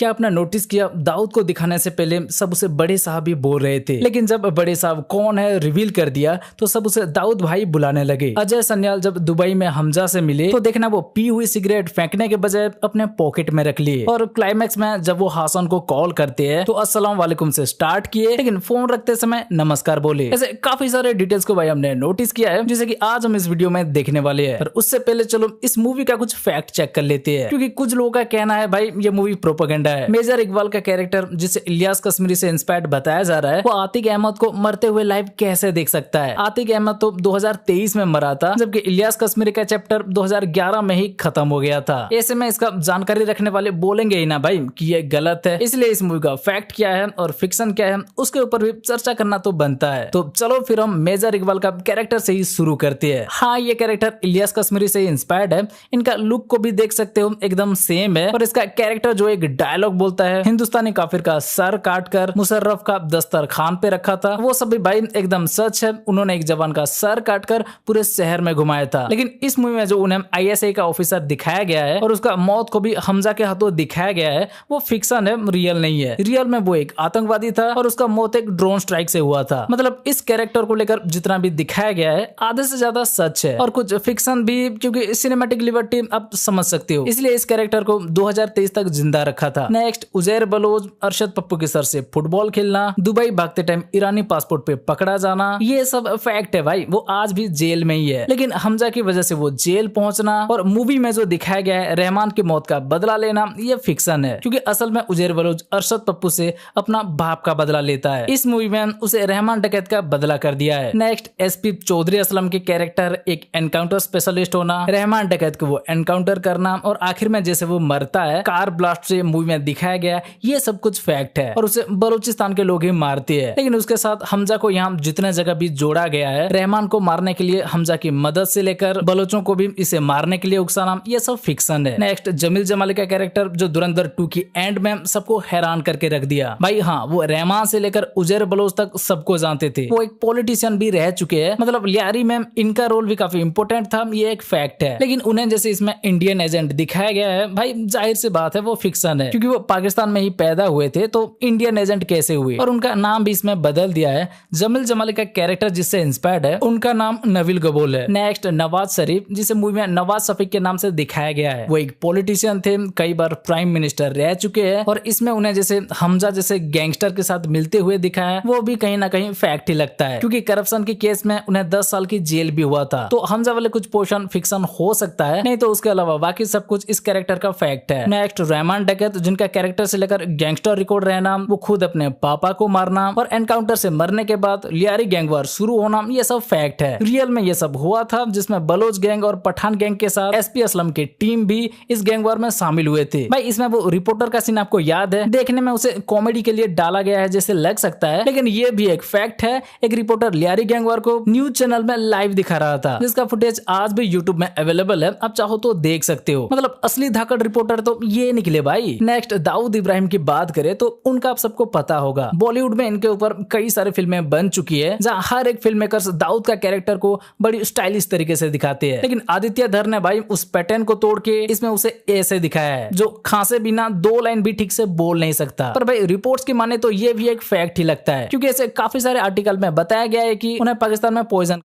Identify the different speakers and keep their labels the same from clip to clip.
Speaker 1: क्या आपने नोटिस किया, दाऊद को दिखाने से पहले सब उसे बड़े साहब ही बोल रहे थे, लेकिन जब बड़े साहब कौन है रिवील कर दिया तो सब उसे दाऊद भाई बुलाने लगे। अजय सन्याल जब दुबई में हमजा से मिले तो देखना वो पी हुई सिगरेट फेंकने के बजाय अपने पॉकेट में रख लिए, और क्लाइमैक्स में जब वो हासन को कॉल करते हैं तो अस्सलाम वालेकुम से स्टार्ट किए, लेकिन फोन रखते समय नमस्कार बोले। ऐसे काफी सारे डिटेल्स को भाई हमने नोटिस किया है, जिसे कि आज हम इस वीडियो में देखने वाले हैं। पर उससे पहले चलो इस मूवी का कुछ फैक्ट चेक कर लेते हैं, क्योंकि कुछ लोगों का कहना है भाई ये मूवी प्रोपेगेंडा है। मेजर इकबाल का कैरेक्टर जिसे इलियास कश्मीरी से इंस्पायर्ड बताया जा रहा है, वो आतिक अहमद को मरते हुए लाइव कैसे देख सकता है। आतिक अहमद तो 2023 में मरा था, जबकि इलियास कश्मीरी का चैप्टर 2011 में ही खत्म हो गया था। ऐसे में इसका जानकारी रखने वाले बोलेंगे ही ना भाई कि ये गलत है, इसलिए इस मूवी का फैक्ट क्या है और फिक्शन क्या है उसके ऊपर भी चर्चा करना तो बनता है। तो चलो फिर हम मेजर इकबाल का कैरेक्टर से ही शुरू करते हैं। हाँ, ये कैरेक्टर इलियास कश्मीरी से इंस्पायर्ड है। इनका लुक को भी देख सकते हो, एकदम सेम है। और इसका कैरेक्टर जो एक डायलॉग बोलता है, हिंदुस्तानी काफिर का सर काटकर मुशर्रफ का दस्तरखान पे रखा था, वो सब भी भाई एकदम सच है। उन्होंने एक जवान का सर काटकर पूरे शहर में घुमाया था। लेकिन इस मूवी में जो उन्हें आईएसआई का ऑफिसर दिखाया गया है और उसका मौत को भी हमजा के हाथों दिखाया गया है, वो फिक्शन है, रियल नहीं है। रियल में वो एक आतंकवादी था और उसका मौत एक ड्रोन स्ट्राइक से हुआ था। मतलब इस कैरेक्टर को लेकर जितना भी दिखाया गया है आधे से ज्यादा सच है और कुछ फिक्शन भी, क्योंकि सिनेमैटिक लिबर्टी आप समझ सकते हो, इसलिए इस कैरेक्टर को 2023 तक जिंदा रखा था। नेक्स्ट, उजैर बलोच अरशद पप्पू के सर से फुटबॉल खेलना, दुबई भागते टाइम ईरानी पासपोर्ट पे पकड़ा जाना, ये सब फैक्ट है भाई। वो आज भी जेल में ही है, लेकिन हमजा की वजह से वो जेल पहुंचना और मूवी में जो दिखाया गया है रहमान की मौत का बदला लेना, ये फिक्शन है, क्योंकि असल में उजैर बलोच अरशद पप्पू से अपना बाप का बदला लेता है। इस मूवी में उसे रहमान डकैत का बदला कर दिया है। नेक्स्ट, एसपी चौधरी असलम के कैरेक्टर एक एनकाउंटर स्पेशलिस्ट होना, रहमान डकैत को वो एनकाउंटर करना और आखिर में जैसे वो मरता है कार ब्लास्ट से मूवी में दिखाया गया, ये सब कुछ फैक्ट है और उसे बलूचिस्तान के लोग ही मारते हैं। लेकिन उसके साथ हमजा को यहाँ जितने जगह भी जोड़ा गया है, रहमान को मारने के लिए हमजा की मदद से लेकर बलोचों को भी इसे मारने के लिए उकसाना, ये सब फिक्शन है। नेक्स्ट, जमील जमाली का कैरेक्टर जो धुरंधर 2 की एंड में सबको हैरान करके रख दिया भाई। हाँ, वो रहमान से लेकर उजैर बलोच तक सबको जानते थे, वो एक पॉलिटिशियन भी रह चुके हैं। मतलब लियारी में इनका रोल भी काफी इंपॉर्टेंट था, ये एक फैक्ट है। लेकिन उन्हें जैसे इसमें इंडियन एजेंट दिखाया गया है भाई, जाहिर सी बात है वो फिक्शन है, क्योंकि वो पाकिस्तान में ही पैदा हुए थे, तो इंडियन एजेंट कैसे हुए। और उनका नाम भी इसमें बदल दिया है। जमील जमाली का कैरेक्टर जिससे इंस्पायर्ड है उनका नाम नवील गबोल है। नेक्स्ट, नवाज शरीफ जिसे मूवी में नवाज शफीक के नाम से दिखाया गया है, वो एक पॉलिटिशियन थे, कई बार प्राइम मिनिस्टर रह चुके हैं और इसमें उन्हें जैसे हमजा जैसे गैंगस्टर के साथ मिलते हुए दिखाया है, वो भी कहीं ना कहीं फैक्ट ही लगता है, क्योंकि करप्शन के केस में उन्हें 10 साल की जेल भी हुआ था। तो हमजा वाले कुछ पोर्शन फिक्शन हो सकता है, नहीं तो उसके अलावा बाकी सब कुछ इस कैरेक्टर का फैक्ट है। नेक्स्ट, रहमान डकैत जिनका कैरेक्टर से लेकर गैंगस्टर रिकॉर्ड रहना, वो खुद अपने पापा को मारना और एनकाउंटर से मरने के बाद लियारी गैंग वार शुरू होना, ये सब फैक्ट है। रियल में ये सब हुआ था, जिसमें बलोच गैंग और पठान गैंग के साथ एसपी असलम की टीम भी इस गैंग वार में शामिल हुए थे। भाई इसमें वो रिपोर्टर का सीन आपको याद है, देखने में उसे कॉमेडी के लिए डाला गया है जैसे लग सकता है, लेकिन ये भी एक फैक्ट है। एक रिपोर्टर लियारी गैंग वार को न्यूज चैनल में लाइव दिखा रहा था, जिसका फुटेज आज भी यूट्यूब में अवेलेबल है, आप चाहो तो देख सकते हो। मतलब असली धाकड़ रिपोर्टर तो ये निकले भाई। नेक्स्ट, दाऊद इब्राहिम की बात करें तो उनका आप सबको पता होगा, बॉलीवुड में इनके ऊपर कई सारी फिल्में बन चुकी है, जहाँ हर एक फिल्म मेकर्स दाऊद का कैरेक्टर को बड़ी स्टाइलिश तरीके से दिखाते हैं। लेकिन आदित्य धर ने भाई उस पैटर्न को तोड़ के इसमें उसे ऐसे दिखाया है, जो खांसे बिना 2 लाइन भी ठीक से बोल नहीं सकता। पर भाई रिपोर्ट्स की माने तो ये भी एक फैक्ट ही लगता है, क्योंकि ऐसे काफी सारे आर्टिकल में बताया गया है कि उन्हें पाकिस्तान में पॉइजन,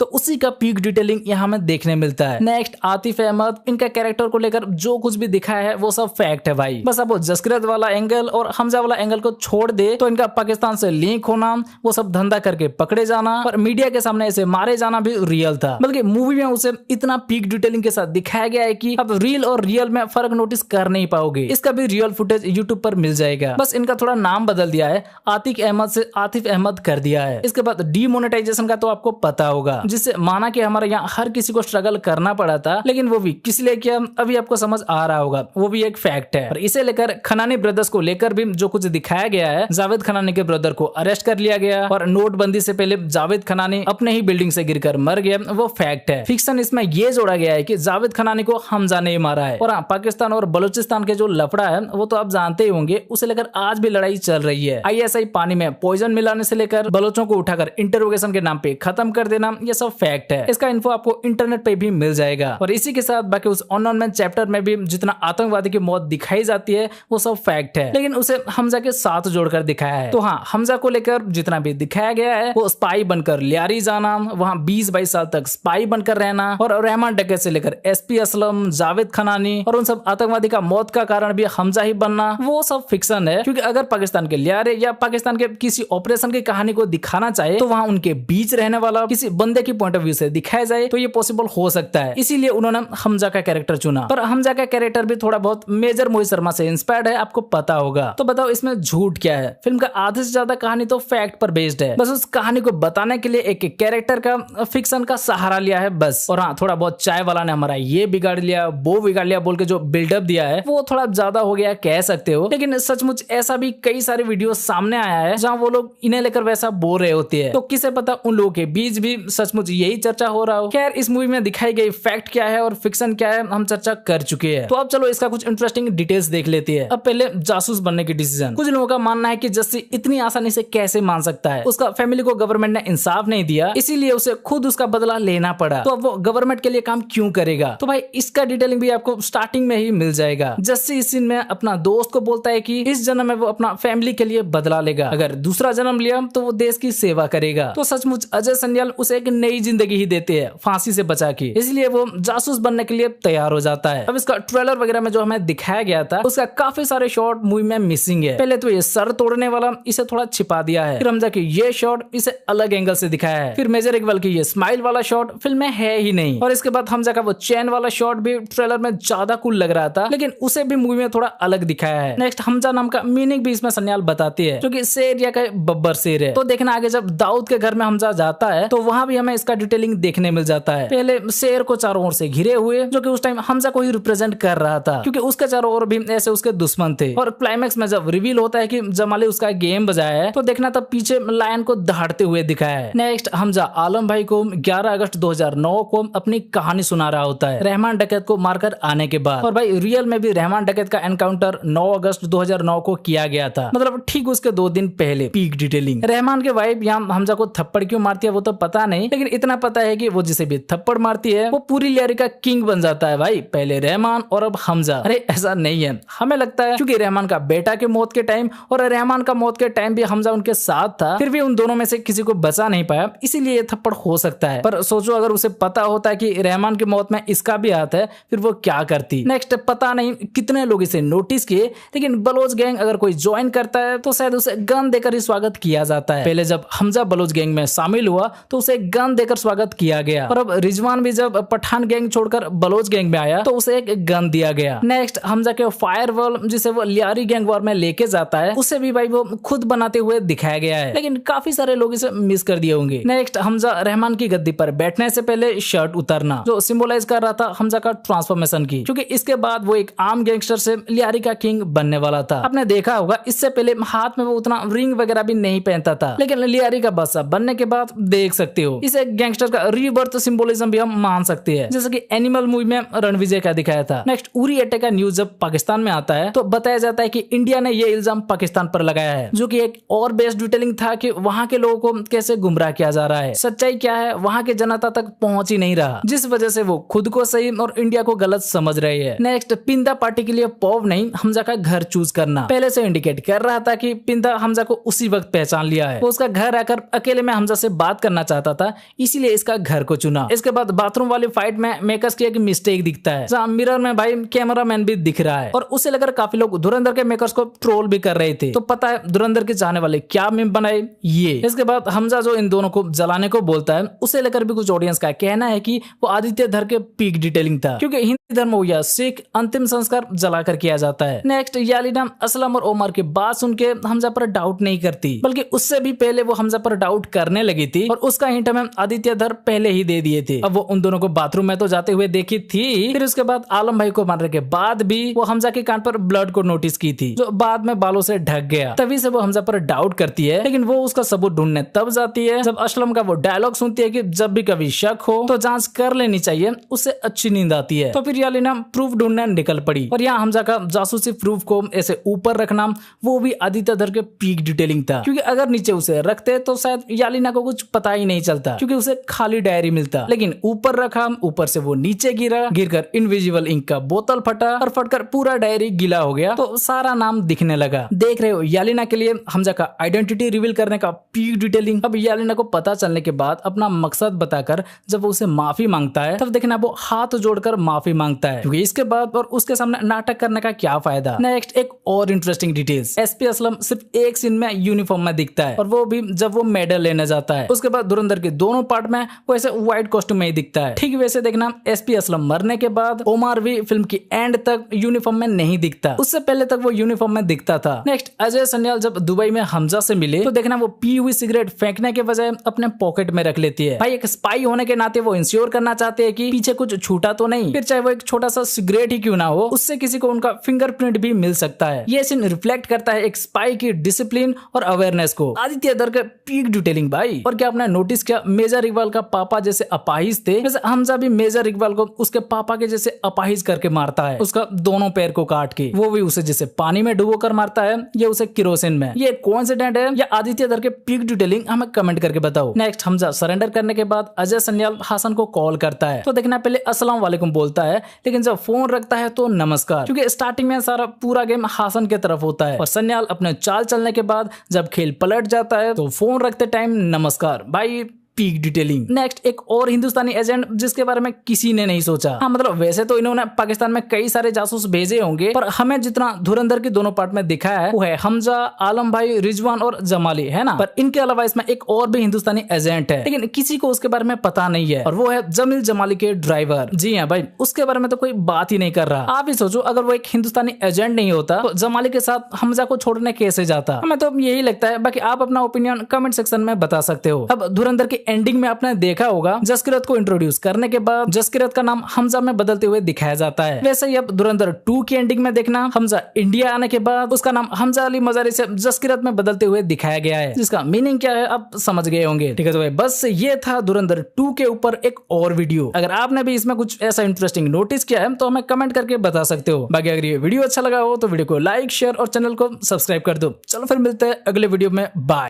Speaker 1: तो उसी का पीक डिटेलिंग यहाँ हमें देखने मिलता है। नेक्स्ट, आतिफ अहमद, इनका कैरेक्टर को लेकर जो कुछ भी दिखाया है वो सब फैक्ट है भाई। बस अब वो जसकिरत वाला एंगल और हमजा वाला एंगल को छोड़ दे तो इनका पाकिस्तान से लिंक होना, वो सब धंधा करके पकड़े जाना और मीडिया के सामने ऐसे मारे जाना भी रियल था। बल्कि मूवी में उसे इतना पीक डिटेलिंग के साथ दिखाया गया है कि अब रील और रियल में फर्क नोटिस कर नहीं पाओगे। इसका भी रियल फुटेज यूट्यूब पर मिल जाएगा। बस इनका थोड़ा नाम बदल दिया है, आतिक अहमद से आतिफ अहमद कर दिया है। इसके बाद डीमोनेटाइजेशन का तो आपको पता होगा, जिससे माना कि हमारे यहाँ हर किसी को स्ट्रगल करना पड़ा था, लेकिन वो भी किस लिए किया अभी आपको समझ आ रहा होगा, वो भी एक फैक्ट है। और इसे लेकर खनानी ब्रदर्स को लेकर भी जो कुछ दिखाया गया है, जावेद खनानी के ब्रदर को अरेस्ट कर लिया गया और नोटबंदी से पहले जावेद खनानी अपने ही बिल्डिंग से गिरकर मर गया, वो फैक्ट है। फिक्शन इसमें ये जोड़ा गया है कि जावेद खनानी को हमजा ने मारा है। और हाँ, पाकिस्तान और बलूचिस्तान के जो लफड़ा है वो तो आप जानते ही होंगे, उसे लेकर आज भी लड़ाई चल रही है। आईएसआई पानी में पॉइजन मिलाने से लेकर बलोचों को उठाकर इंटरोगेशन के नाम पे खत्म कर देना, ये ये सब फैक्ट है। इसका इन्फो आपको इंटरनेट पे भी मिल जाएगा। और इसी के साथ बाकी उस अननोन मैन चैप्टर में भी जितना आतंकवादी की मौत दिखाई जाती है वो सब फैक्ट है, लेकिन उसे हमजा के साथ जोड़कर दिखाया है। तो हाँ, हमजा को लेकर जितना भी दिखाया गया है वो स्पाई बनकर लियारी जाना, वहाँ 20-22 साल तक स्पाई बनकर रहना, और रहमान डकैत से लेकर एसपी असलम, जावेद खनानी और उन सब आतंकवादी का मौत का कारण भी हमजा ही बनना, वो सब फिक्शन है। क्योंकि अगर पाकिस्तान के लियारे या पाकिस्तान के किसी ऑपरेशन की कहानी को दिखाना चाहे तो वहाँ उनके बीच रहने वाला किसी बंदे की पॉइंट ऑफ व्यू से दिखाया जाए तो ये पॉसिबल हो सकता है। इसीलिए उन्होंने हमजा का कैरेक्टर चुना। पर हमजा का कैरेक्टर भी थोड़ा बहुत मेजर मोहित शर्मा से इंस्पायर्ड है, आपको पता होगा। तो बताओ इसमें झूठ क्या है? फिल्म का आधे से ज्यादा कहानी तो फैक्ट पर बेस्ड है, बस उस कहानी को बताने के लिए एक कैरेक्टर का फिक्शन का सहारा लिया है बस। और हाँ, थोड़ा बहुत चाय वाला ने हमारा ये बिगाड़ लिया वो बिगाड़ लिया बोल के जो बिल्डअप दिया है वो थोड़ा ज्यादा हो गया कह सकते हो। लेकिन सचमुच ऐसा भी कई सारे वीडियो सामने आया है जहाँ वो लोग इन्हें लेकर वैसा बोल रहे होते हैं। तो किसे पता उन लोगों के बीच भी सचमुच यही चर्चा हो रहा हो। खैर, इस मूवी में दिखाई गई फैक्ट क्या है और फिक्शन क्या है हम चर्चा कर चुके हैं। तो अब चलो इसका कुछ इंटरेस्टिंग डिटेल्स देख लेते हैं। अब पहले जासूस बनने की डिसीजन। कुछ लोगों का मानना है कि जस्सी इतनी आसानी से कैसे मान सकता है। उसका फैमिली को गवर्नमेंट ने इंसाफ नहीं दिया, इसीलिए उसे खुद उसका बदला लेना पड़ा। तो अब वो गवर्नमेंट के लिए काम क्यों करेगा? तो भाई इसका डिटेलिंग भी आपको स्टार्टिंग में ही मिल जाएगा। जस्सी इस सीन में अपना दोस्त को बोलता है कि इस जन्म में वो अपना फैमिली के लिए बदला लेगा, अगर दूसरा जन्म लिया तो वो देश की सेवा करेगा। तो सचमुच अजय सन्याल उसे एक नई जिंदगी ही देते हैं फांसी से बचा के, इसलिए वो जासूस बनने के लिए तैयार हो जाता है। अब इसका ट्रेलर वगैरह में जो हमें दिखाया गया था उसका काफी सारे शॉट मूवी में मिसिंग है। पहले तो ये सर तोड़ने वाला इसे थोड़ा छिपा दिया है, फिर हमजा की ये शॉट इसे अलग एंगल से दिखाया है, फिर मेजर इकबाल की ये स्माइल वाला शॉट फिल्म में है ही नहीं, और इसके बाद हमजा का वो चैन वाला शॉट भी ट्रेलर में ज्यादा कूल लग रहा था, लेकिन उसे भी मूवी में थोड़ा अलग दिखाया है। नेक्स्ट हमजा नाम का मीनिंग भी इसमें सन्याल बताती है, जो कि शेर या बब्बर शेर है। तो देखना आगे जब दाऊद के घर में हमजा जाता है तो वहां भी हमें इसका डिटेलिंग देखने मिल जाता है। पहले शेर को चारों ओर से घिरे हुए, जो कि उस टाइम हमजा को ही रिप्रेजेंट कर रहा था, क्योंकि उसके चारों ओर भी ऐसे उसके दुश्मन थे। और क्लाइमैक्स में जब रिवील होता है कि जमाली उसका गेम बजाया है तो देखना तब पीछे लायन को दहाड़ते हुए दिखाया है। नेक्स्ट हमजा आलम भाई को 11 अगस्त 2009 को अपनी कहानी सुना रहा होता है रहमान डकैत को मारकर आने के बाद। और भाई रियल में भी रहमान डकैत का एनकाउंटर 9 अगस्त 2009 को किया गया था, मतलब ठीक उसके 2 दिन पहले। Peak detailing. रहमान के वाइफ यहाँ हमजा को थप्पड़ क्यों मारती है वो तो पता नहीं, लेकिन इतना पता है कि वो जिसे भी थप्पड़ मारती है वो पूरी लियारी का किंग बन जाता है भाई, पहले रहमान और अब हमजा। अरे ऐसा नहीं है, हमें लगता है क्योंकि रहमान का बेटा के मौत के टाइम और रहमान का मौत के टाइम भी हमजा उनके साथ था, फिर भी उन दोनों में से किसी को बचा नहीं पाया, इसीलिए ये थप्पड़ हो सकता है। पर सोचो अगर उसे पता होता है कि रहमान की मौत में इसका भी हाथ है फिर वो क्या करती। नेक्स्ट पता नहीं कितने लोग इसे नोटिस किए, लेकिन बलोच गैंग अगर कोई ज्वाइन करता है तो शायद उसे गन देकर ही स्वागत किया जाता है। पहले जब हमजा बलोच गैंग में शामिल हुआ तो उसे गन देकर स्वागत किया गया, और अब रिजवान भी जब पठान गैंग छोड़कर बलोच गैंग में आया तो उसे एक गन दिया गया। नेक्स्ट हमजा के फायरवॉल जिसे वो लियारी गैंग वॉर में लेके जाता है उसे भी भाई वो खुद बनाते हुए दिखाया गया है, लेकिन काफी सारे लोग इसे मिस कर दिए होंगे। नेक्स्ट हमजा रहमान की गद्दी पर बैठने से पहले शर्ट उतारना, जो सिंबलाइज कर रहा था हमजा का ट्रांसफॉर्मेशन की, क्योंकि इसके बाद वो एक आम गैंगस्टर से लियारी का किंग बनने वाला था। आपने देखा होगा इससे पहले हाथ में वो उतना रिंग वगैरह भी नहीं पहनता था, लेकिन लियारी का बादशाह बनने के बाद देख सकते हो इसे गैंगस्टर का रीबर्थ सिंबोलिज्म भी हम मान सकते हैं, जैसे कि एनिमल मूवी में रणविजय का दिखाया था। नेक्स्ट उरी अटैक का न्यूज जब पाकिस्तान में आता है तो बताया जाता है कि इंडिया ने ये इल्जाम पाकिस्तान पर लगाया है, जो कि एक और बेस्ड डिटेलिंग था कि वहां के लोगों को कैसे गुमराह किया जा रहा है। सच्चाई क्या है वहां के जनता तक पहुंच ही नहीं रहा, जिस वजह से वो खुद को सही और इंडिया को गलत समझ रहे हैं। नेक्स्ट पिंदा पार्टी के लिए पॉव नहीं हमजा का घर चूज करना, पहले से इंडिकेट कर रहा था कि पिंदा हमजा को उसी वक्त पहचान लिया है, वो उसका घर आकर अकेले में हमजा से बात करना चाहता था, इसीलिए इसका घर को चुना। इसके बाद बाथरूम वाली फाइट में मेकर्स की एक मिस्टेक दिखता है, जहाँ मिरर में भाई कैमरामैन भी दिख रहा है, और उसे लेकर काफी लोग धुरंधर के मेकर्स को ट्रोल भी कर रहे थे। तो पता है धुरंधर के चाहने वाले क्या मीम बनाए ये। इसके बाद हमजा जो इन दोनों को जलाने को बोलता है उसे लेकर भी कुछ ऑडियंस का कहना है कि वो आदित्य धर के पीक डिटेलिंग था, क्योंकि हिंदू धर्म हो या सिख अंतिम संस्कार जलाकर किया जाता है। नेक्स्ट यालिना असलम और ओमर की बात सुन के हमजा पर डाउट नहीं करती, बल्कि उससे भी पहले वो हमजा पर डाउट करने लगी थी, और उसका हिंट हमें आदित्य धर पहले ही दे दिए थे। अब वो उन दोनों को बाथरूम में तो जाते हुए देखी थी, फिर उसके बाद आलम भाई को मारने के बाद भी वो हमजा के कान पर ब्लड को नोटिस की थी, जो बाद में बालों से ढक गया। तभी से वो हमजा पर डाउट करती है, लेकिन वो उसका सबूत ढूंढने तब जाती है जब असलम का वो डायलॉग सुनती है कि जब भी कभी शक हो तो जांच कर लेनी चाहिए, उससे अच्छी नींद आती है। तो फिर यालिना प्रूफ ढूंढने निकल पड़ी, और यहाँ हमजा का जासूसी प्रूफ को ऐसे ऊपर रखना वो भी आदित्य धर के पीक डिटेलिंग था, क्योंकि अगर नीचे उसे रखते तो शायद यालिना को कुछ पता ही नहीं चलता, क्योंकि उसे खाली डायरी मिलता, लेकिन ऊपर रखा, ऊपर से वो नीचे गिरा, गिरकर इनविजिबल इंक का बोतल फटा और फटकर पूरा डायरी गीला हो गया, तो सारा नाम दिखने लगा। देख रहे हो यालिना के लिए हमजा का आइडेंटिटी रिवील करने का पीक डिटेलिंग। अब यालिना को पता चलने के बाद अपना मकसद बताकर जब वो उसे माफी मांगता है, तब देखना वो हाथ जोड़कर माफी मांगता है, क्योंकि इसके बाद और उसके सामने नाटक करने का क्या फायदा। नेक्स्ट एक और इंटरेस्टिंग डिटेल्स, एसपी असलम सिर्फ एक सीन में यूनिफॉर्म में दिखता है, और वो भी जब वो मेडल लेने जाता है। उसके बाद धुरंधर के दोनों पार्ट में वो ऐसे व्हाइट कॉस्ट्यूम में ही दिखता है। ठीक वैसे देखना एसपी असलम मरने के बाद ओमार भी फिल्म की एंड तक यूनिफॉर्म में नहीं दिखता, उससे पहले तक वो यूनिफॉर्म में दिखता था। नेक्स्ट अजय सन्याल जब दुबई में हमजा से मिले, तो देखना वो पी हुई सिगरेट फेंकने के बजाय अपने पॉकेट में रख लेती है। भाई एक स्पाई होने के नाते वो इंश्योर करना चाहते हैं कि पीछे कुछ छूटा तो नहीं, फिर चाहे वो एक छोटा सा सिगरेट ही क्यों ना हो, उससे किसी को उनका फिंगरप्रिंट भी मिल सकता है। ये सीन रिफ्लेक्ट करता है एक स्पाई की डिसिप्लिन और अवेयरनेस को। आदित्य दर का पीक डिटेलिंग भाई। और क्या आपने नोटिस किया, मेजर इकबाल का पापा जैसे अपाहिज थे, वैसे हमजा भी मेजर इकबाल को उसके पापा के जैसे अपाहिज करके मारता है, उसका दोनों पैर को काट के। वो भी उसे जैसे पानी में डुबो कर मारता है, या उसे किरोसिन में। ये कोइंसिडेंट है या आदित्य दर के पीक डिटेलिंग, हमें कमेंट करके बताओ। नेक्स्ट हमजा सरेंडर करने के बाद अजय सन्याल हासन को कॉल करता है, तो देखना पहले अस्सलाम वालेकुम बोलता है, लेकिन जब फोन रखता है तो नमस्कार, क्योंकि स्टार्टिंग में सारा पूरा गेम हासन के तरफ होता है। और सन्याल अपने चाल चलने के बाद जब खेल पलट जाता है तो फोन रखते टाइम नमस्कार भाई, पीक डिटेलिंग। नेक्स्ट एक और हिंदुस्तानी एजेंट जिसके बारे में किसी ने नहीं सोचा। हाँ मतलब वैसे तो इन्होंने पाकिस्तान में कई सारे जासूस भेजे होंगे, पर हमें जितना धुरंधर की दोनों पार्ट में दिखा है वो है हमजा, आलम भाई, रिजवान और जमाली, है ना। पर इनके अलावा इसमें एक और भी हिंदुस्तानी एजेंट है, लेकिन किसी को उसके बारे में पता नहीं है, और वो है जमील जमाली के ड्राइवर। जी हाँ भाई, उसके बारे में तो कोई बात ही नहीं कर रहा। आप ही सोचो, अगर वो एक हिंदुस्तानी एजेंट नहीं होता तो जमाली के साथ हमजा को छोड़ने कैसे जाता। हमें तो यही लगता है, बाकी आप अपना ओपिनियन कमेंट सेक्शन में बता सकते हो। अब धुरंधर की एंडिंग में आपने देखा होगा, जसकिरत को इंट्रोड्यूस करने के बाद जसकिरत का नाम हमजा में बदलते हुए दिखाया जाता है। वैसे ही अब धुरंधर 2 की एंडिंग में देखना, हमजा इंडिया आने के बाद उसका नाम हमजा अली मजारी से जसकिरत में बदलते हुए दिखाया गया है, जिसका मीनिंग क्या है आप समझ गए होंगे। ठीक है, तो भाई बस ये था धुरंधर 2 के ऊपर एक और वीडियो। अगर आपने भी इसमें कुछ ऐसा इंटरेस्टिंग नोटिस किया है तो हमें कमेंट करके बता सकते हो। बाकी अगर ये वीडियो अच्छा लगा हो तो वीडियो को लाइक, शेयर और चैनल को सब्सक्राइब कर दो। चलो फिर मिलते हैं अगले वीडियो में, बाय।